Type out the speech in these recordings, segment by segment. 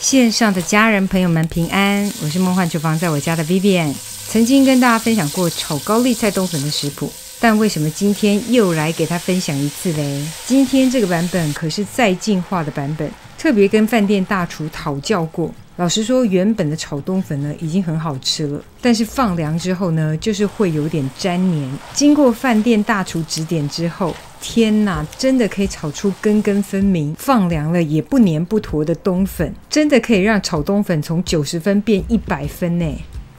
线上的家人朋友们平安，我是梦幻厨房在我家的 Vivian。 曾经跟大家分享过炒高丽菜冬粉的食谱，但为什么今天又来给他分享一次嘞？今天这个版本可是再进化的版本，特别跟饭店大厨讨教过。老实说，原本的炒冬粉呢已经很好吃了，但是放凉之后呢，就是会有点粘黏。经过饭店大厨指点之后，天哪，真的可以炒出根根分明，放凉了也不黏不坨的冬粉，真的可以让炒冬粉从90分变100分呢。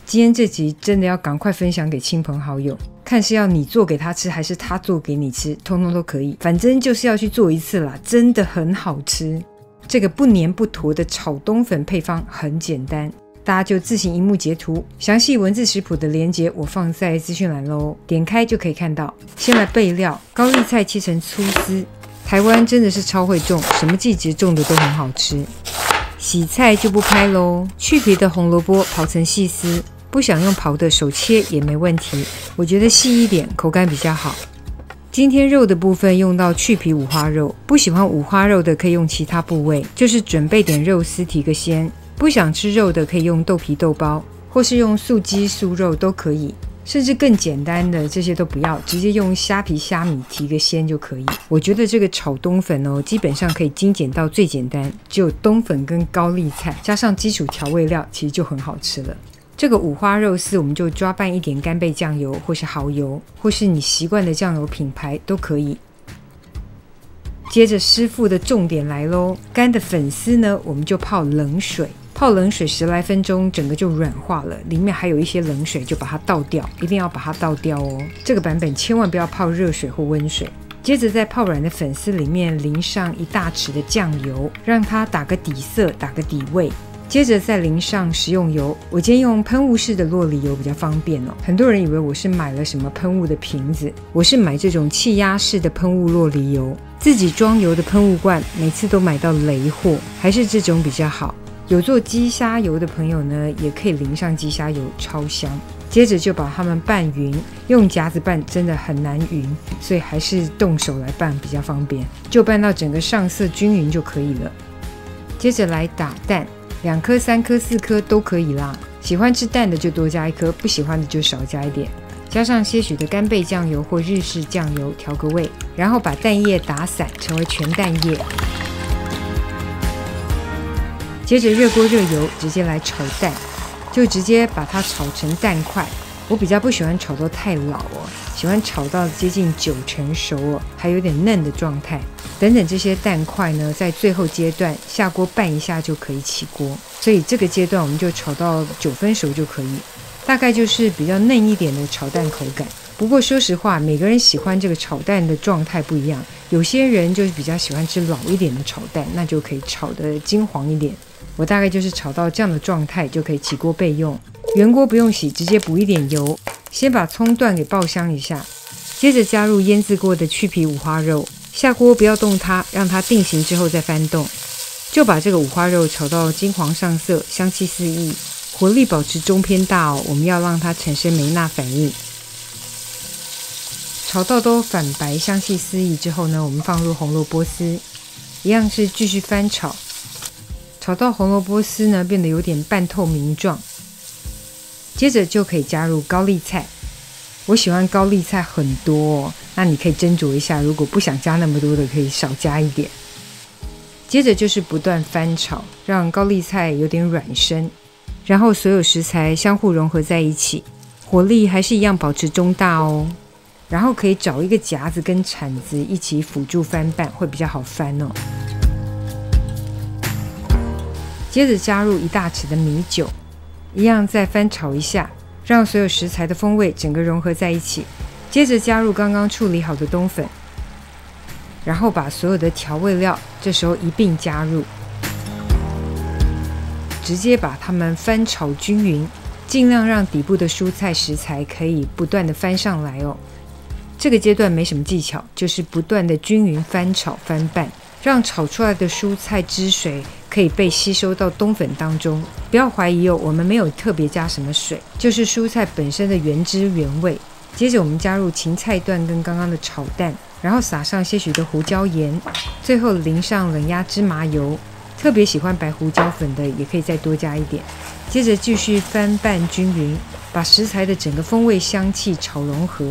今天这集真的要赶快分享给亲朋好友，看是要你做给他吃还是他做给你吃，通通都可以，反正就是要去做一次啦，真的很好吃。这个不黏不坨的炒冬粉配方很简单，大家就自行萤幕截图，详细文字食谱的连结我放在资讯栏咯，点开就可以看到。先来备料，高丽菜切成粗丝，台湾真的是超会种，什么季节种的都很好吃。洗菜就不拍咯，去皮的红萝卜刨成细丝，不想用刨的手切也没问题，我觉得细一点口感比较好。今天肉的部分用到去皮五花肉，不喜欢五花肉的可以用其他部位，就是准备点肉丝提个鲜。不想吃肉的可以用豆皮豆包，或是用素鸡素肉都可以，甚至更简单的这些都不要，直接用虾皮虾米提个鲜就可以。我觉得这个炒冬粉哦，基本上可以精简到最简单，只有冬粉跟高丽菜加上基础调味料，其实就很好吃了。这个五花肉丝我们就抓拌一点干贝酱油或是蚝油，或是你习惯的酱油品牌都可以。接着师傅的重点来咯，干的粉丝呢我们就泡冷水，泡冷水10来分钟，整个就软化了，里面还有一些冷水就把它倒掉，一定要把它倒掉哦。这个版本千万不要泡热水或温水。接着在泡软的粉丝里面淋上1大匙的酱油，让它打个底色，打个底味。接着再淋上食用油，我今天用喷雾式的酪梨油比较方便哦。很多人以为我是买了什么喷雾的瓶子，我是买这种气压式的喷雾酪梨油。自己装油的喷雾罐每次都买到雷货，还是这种比较好。有做鸡虾油的朋友呢，也可以淋上鸡虾油，超香。接着就把它们拌匀，用夹子拌真的很难匀，所以还是动手来拌比较方便，就拌到整个上色均匀就可以了。接着来打蛋，2颗、3颗、4颗都可以啦。喜欢吃蛋的就多加1颗，不喜欢的就少加一点。加上些许的干贝酱油或日式酱油调个味，然后把蛋液打散成为全蛋液。接着热锅热油，直接来炒蛋，就直接把它炒成蛋块。我比较不喜欢炒到太老哦，喜欢炒到接近9成熟哦，还有点嫩的状态。等等这些蛋块呢，在最后阶段下锅拌一下就可以起锅，所以这个阶段我们就炒到9分熟就可以，大概就是比较嫩一点的炒蛋口感。不过说实话，每个人喜欢这个炒蛋的状态不一样，有些人就是比较喜欢吃老一点的炒蛋，那就可以炒得金黄一点。我大概就是炒到这样的状态就可以起锅备用。原锅不用洗，直接补一点油，先把葱段给爆香一下，接着加入腌制过的去皮五花肉，下锅不要动它，让它定型之后再翻动，就把这个五花肉炒到金黄上色，香气四溢，火力保持中偏大哦，我们要让它产生梅纳反应。炒到都反白，香气四溢之后呢，我们放入红萝卜丝，一样是继续翻炒，炒到红萝卜丝呢变得有点半透明状，接着就可以加入高丽菜。我喜欢高丽菜很多哦，那你可以斟酌一下，如果不想加那么多的可以少加一点。接着就是不断翻炒，让高丽菜有点软身，然后所有食材相互融合在一起，火力还是一样保持中大哦。然后可以找一个夹子跟铲子一起辅助翻拌，会比较好翻哦。接着加入1大匙的米酒，一样再翻炒一下，让所有食材的风味整个融合在一起。接着加入刚刚处理好的冬粉，然后把所有的调味料这时候一并加入，直接把它们翻炒均匀，尽量让底部的蔬菜食材可以不断的翻上来哦。这个阶段没什么技巧，就是不断的均匀翻炒翻拌，让炒出来的蔬菜汁水可以被吸收到冬粉当中。不要怀疑哦，我们没有特别加什么水，就是蔬菜本身的原汁原味。接着我们加入芹菜段跟刚刚的炒蛋，然后撒上些许的胡椒盐，最后淋上冷压芝麻油，特别喜欢白胡椒粉的也可以再多加一点。接着继续翻拌均匀，把食材的整个风味香气炒融合，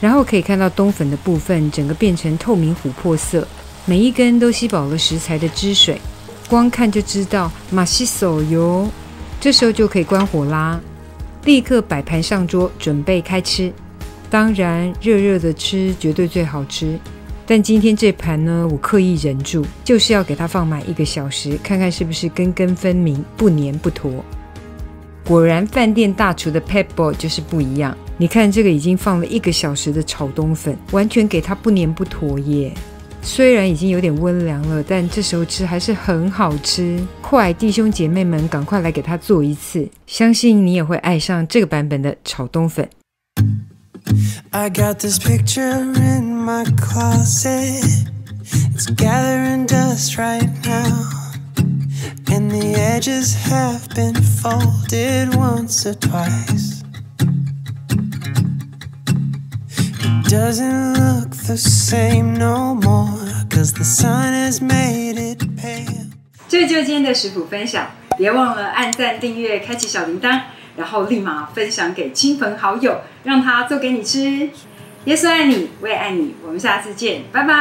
然后可以看到冬粉的部分整个变成透明琥珀色，每一根都吸饱了食材的汁水，光看就知道马西手哟。这时候就可以关火啦，立刻摆盘上桌，准备开吃。当然热热的吃绝对最好吃，但今天这盘呢，我刻意忍住，就是要给它放满1个小时，看看是不是根根分明，不黏不坨。果然饭店大厨的 Pepper 就是不一样，你看这个已经放了1个小时的炒冬粉，完全给它不黏不坨耶。虽然已经有点温凉了，但这时候吃还是很好吃。快，弟兄姐妹们，赶快来给它做一次，相信你也会爱上这个版本的炒冬粉。I got this picture in my closet. It's gathering dust right now, and the edges have been folded once or twice. It doesn't look the same no more, 'cause the sun has made it pale. 这就是今天的食谱分享，别忘了按赞、订阅、开启小铃铛，然后立马分享给亲朋好友，让他做给你吃。耶稣爱你，我也爱你，我们下次见，拜拜。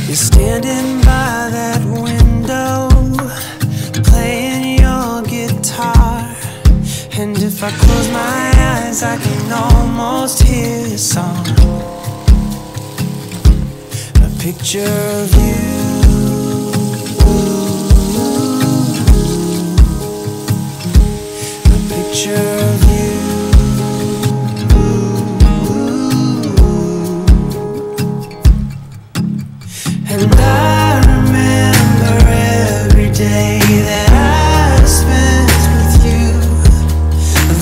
You're standing by that window, playing your guitar, and if I close my eyes, I can almost hear your song. A picture of you, a picture of you. And I remember every day that I spent with you,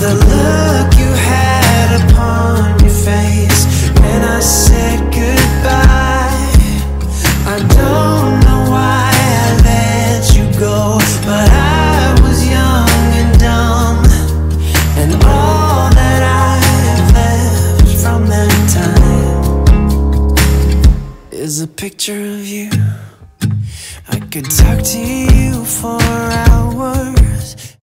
the look you had upon your face when I said goodbye. I don't know why I let you go, but I was young and dumb, and all that I have left from that time is a picture of you. I could talk to you for hours.